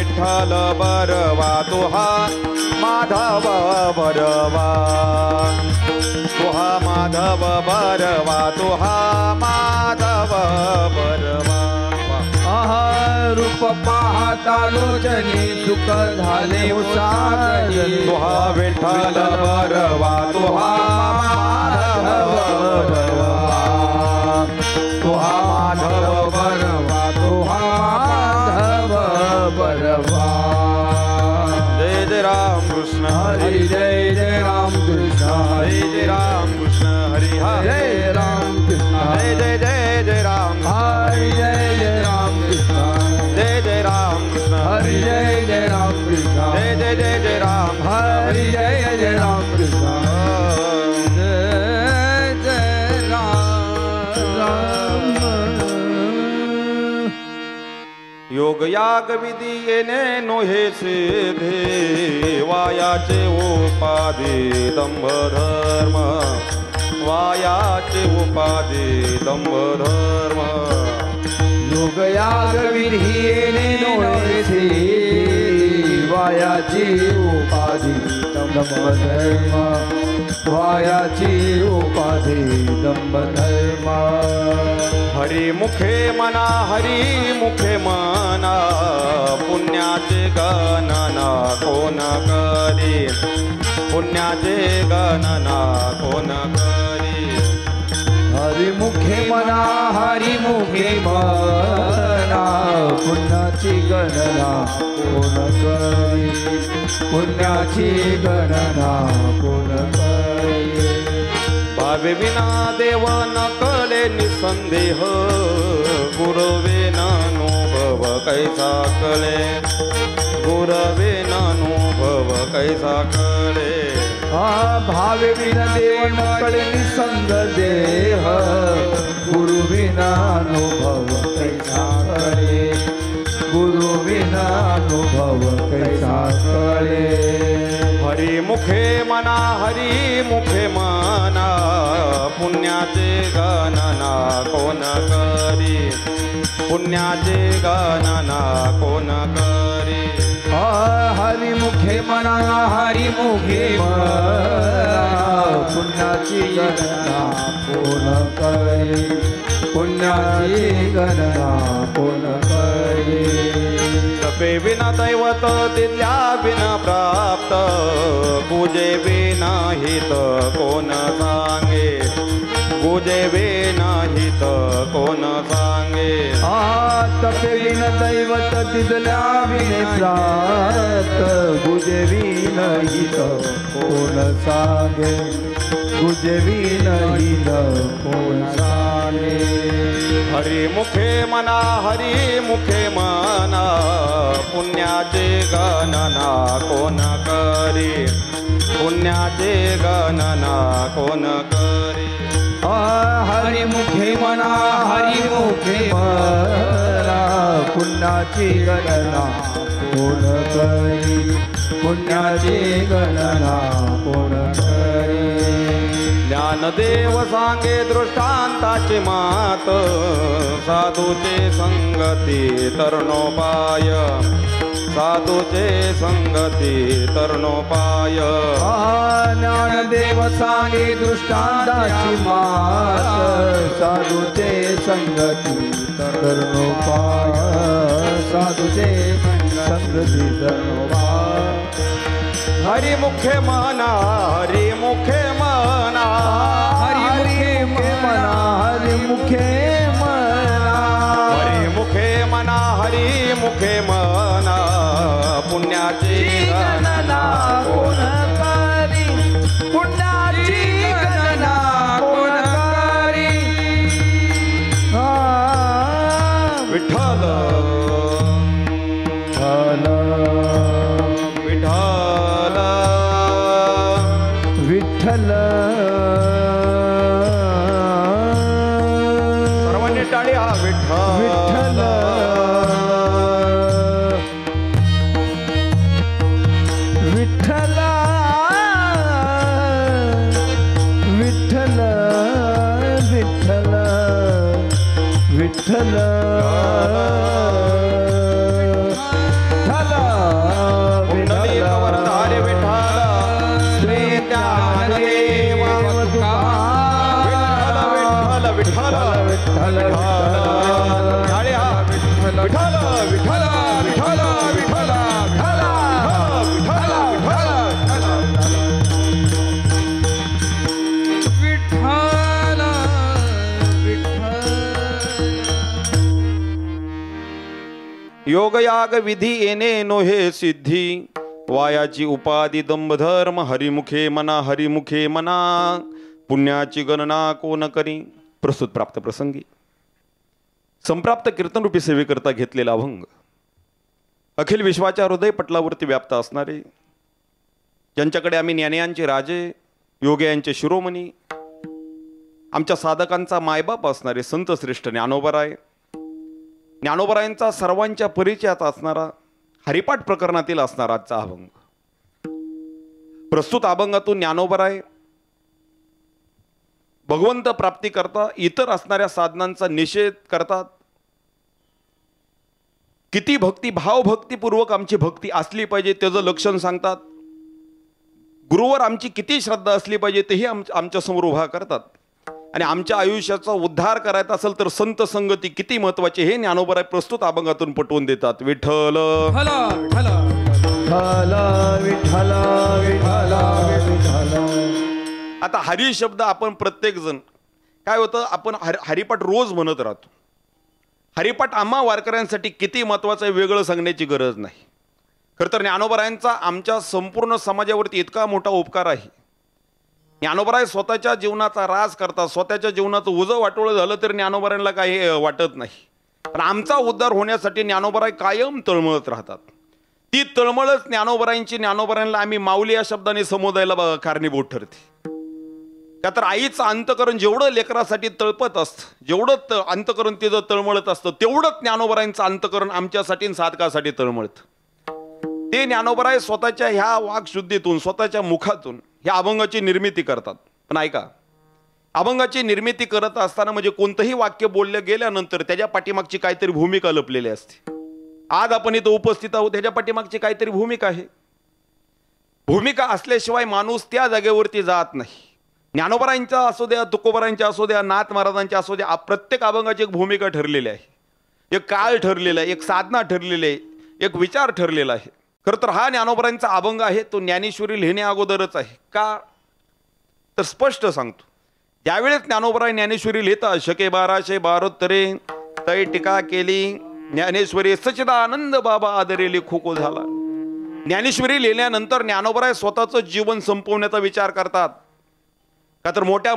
विठ्ठल बरवा तुहा माधव बरवा तुहा माधव बरवा तुहा माधव बरवा रूप पाहता लोचनी सुख झाले उसागरी तुहा विठ्ठल बरवा तुहा माधव बरवा तुहा माधव बरवा तुहा माधव बरवा जय जय राम कृष्ण हरी जय जय राम कृष्ण हरे जय राम कृष्ण हरि हरे जय राम कृष्ण जय जय जय जय राम हरि जय जय राम कृष्ण जय जय राम कृष्ण हरि जय जय राम कृष्ण जय जय जय जय राम हरि जय जय राम कृष्ण जय जय राम योग याग विधी येणे नोहे सिद्धे वायाचे उपाधी दंभ धर्म वायाचे उपाधी दंभ धर्म योग याग विधीने नोहेसी वायाची उपाधी दंभ धर्म वायाची उपाधी दंभ धर्म हरी मुखे मना हरी मुखे मना पुण्याचे गणना कोण करी पुण्याचे गणना कोण करी हरी मुखे मना हरी मुखे मना पुण्याची गणना कोण करी पुण्याची गणना कोण करी भावे विना देव न कळे निसंदेह गुरवे नानुभव कैसा कळे गुरवे नानुभव कैसा कळे भावे विना देव न कळे निसंग देह गुरु विना अनुभव कैसा कळे गुरु विना अनुभव कैसा कळे हरी मुखे मना हरी मुखे मना पुण्याचे गणना कोण करी पुण्याचे गणना कोण करी हरी मुखे मना हरी मुखे मना पुण्याची गणना कोण करी पुण्याची गणना कोण करी तपे विना दैवत दिल्या विना प्राप्त पूजे विना हित कोण सांगे पूजे विना हित कोण सांगे तपे विन दैवत दिदल्या विने प्राप्त गुजे विन हित कोण सांगे गुजे विन हित कोण सांगे हरी मुखे मना हरी मुखे मना पुण्याचे गणना कोण करी पुण्याचे गणना कोण करी हरी मुखे मना हरी मुखे मना पुण्याची गणना कोण करी पुण्याची गणना कोण करी ज्ञानदेव सांगे दृष्टांताची मात साधूचे संगती तरुणोपाय साधूचे संगती तरुणोपाय ज्ञानदेव सांगे दृष्टांताची मात साधूचे संगती तरुणोपाय साधूचे संगती तरुणोपाय हरी मुखे मना हरी मुखे मना हरी मुखे मना हरी मुखे मना हरी मुखे मना हरी मुखे मना पुण्याची गणना कोण करी पुण्याची गणना कोण करी विठ्ठल विठ्ठल विठ्ठल सर्वांनी टाळी हा विठ्ठल विठ्ठल विठ्ठल विठ्ठल विठ्ठल योगयाग विधी येणे नोहे सिद्धी, वायाची उपाधी दंभधर्म, हरिमुखे मना पुण्याची गणना कोण करी. प्रस्तुत प्राप्त प्रसंगी संप्राप्त कीर्तनरूपी सेवेकरता घेतलेला अभंग अखिल विश्वाच्या हृदय पटलावरती व्याप्त असणारे, ज्यांच्याकडे आम्ही ज्ञानियांचे राजे, योग्यांचे शिरोमणी, आमच्या साधकांचा मायबाप असणारे संत श्रेष्ठ ज्ञानोबराय, ज्ञानोबरायांचा सर्वांच्या परिचयात असणारा हरिपाठ प्रकरणातील असणारा आजचा अभंग. प्रस्तुत अभंगातून ज्ञानोबराय भगवंत प्राप्ती करता इतर असणाऱ्या साधनांचा निषेध करतात. किती भक्ती, भावभक्तीपूर्वक आमची भक्ती असली पाहिजे त्याचं लक्षण सांगतात. गुरुवर आमची किती श्रद्धा असली पाहिजे तेही आमच्या समोर उभा करतात. आणि आमच्या आयुष्याचा उद्धार करायचा असेल तर संत संगती किती महत्वाची हे ज्ञानोबराय प्रस्तुत अभंगातून पटवून देतात. विठ्ठल आता हरी शब्द आपण प्रत्येक जण काय होतं, आपण हरिपाठ रोज म्हणत राहतो. हरिपाठ आम्हा वारकऱ्यांसाठी किती महत्वाचं आहे वेगळं सांगण्याची गरज नाही. खरं तर ज्ञानोबरायांचा आमच्या संपूर्ण समाजावरती इतका मोठा उपकार आहे. ज्ञानोबराय स्वतःच्या जीवनाचा राज करतात. स्वतःच्या जीवनाचं उजं वाटोळं झालं तर ज्ञानोबरायांना काही वाटत नाही, पण आमचा उद्धार होण्यासाठी ज्ञानोबराय कायम तळमळत राहतात. ती तळमळच ज्ञानोबरायांना आम्ही माऊली या शब्दाने संबोधायला कारणीभूत ठरते. का तर आईचं अंतकरण जेवढं लेकरासाठी तळपत असतं, जेवढं अंतकरण तिचं तळमळत असतं, तेवढंच ज्ञानोबरायांचं अंतकरण आमच्यासाठी साधकासाठी तळमळतं. ते ज्ञानोबराय स्वतःच्या ह्या वाक्शुद्धीतून, स्वतःच्या मुखातून ह्या अभंगाची निर्मिती करतात. पण ऐका, अभंगाची निर्मिती करत असताना म्हणजे कोणतंही वाक्य बोललं गेल्यानंतर त्याच्या पाठीमागची काहीतरी भूमिका लपलेली असते. आज आपण इथं उपस्थित आहोत, त्याच्या पाठीमागची काहीतरी भूमिका आहे. भूमिका असल्याशिवाय माणूस त्या जागेवरती जात नाही. ज्ञानोबरायांच्या असू द्या, तुकोबरायांच्या असू द्या, नाथ महाराजांच्या असू द्या, प्रत्येक अभंगाची एक भूमिका ठरलेली आहे, एक काळ ठरलेला आहे, एक साधना ठरलेली आहे, एक विचार ठरलेला आहे. खरं तर हा ज्ञानोबरायांचा अभंग आहे तो ज्ञानेश्वरी लिहिण्या अगोदरच आहे. का तर स्पष्ट सांगतो, ज्यावेळेस ज्ञानोबराय ज्ञानेश्वरी लिहिता 1272 तै टीका केली ज्ञानेश्वरी सच्चिदानंद बाबा आदरेली खोको झाला. ज्ञानेश्वरी लिहिल्यानंतर ज्ञानोबराय स्वतःचं जीवन संपवण्याचा विचार करतात. का तर मोठ्या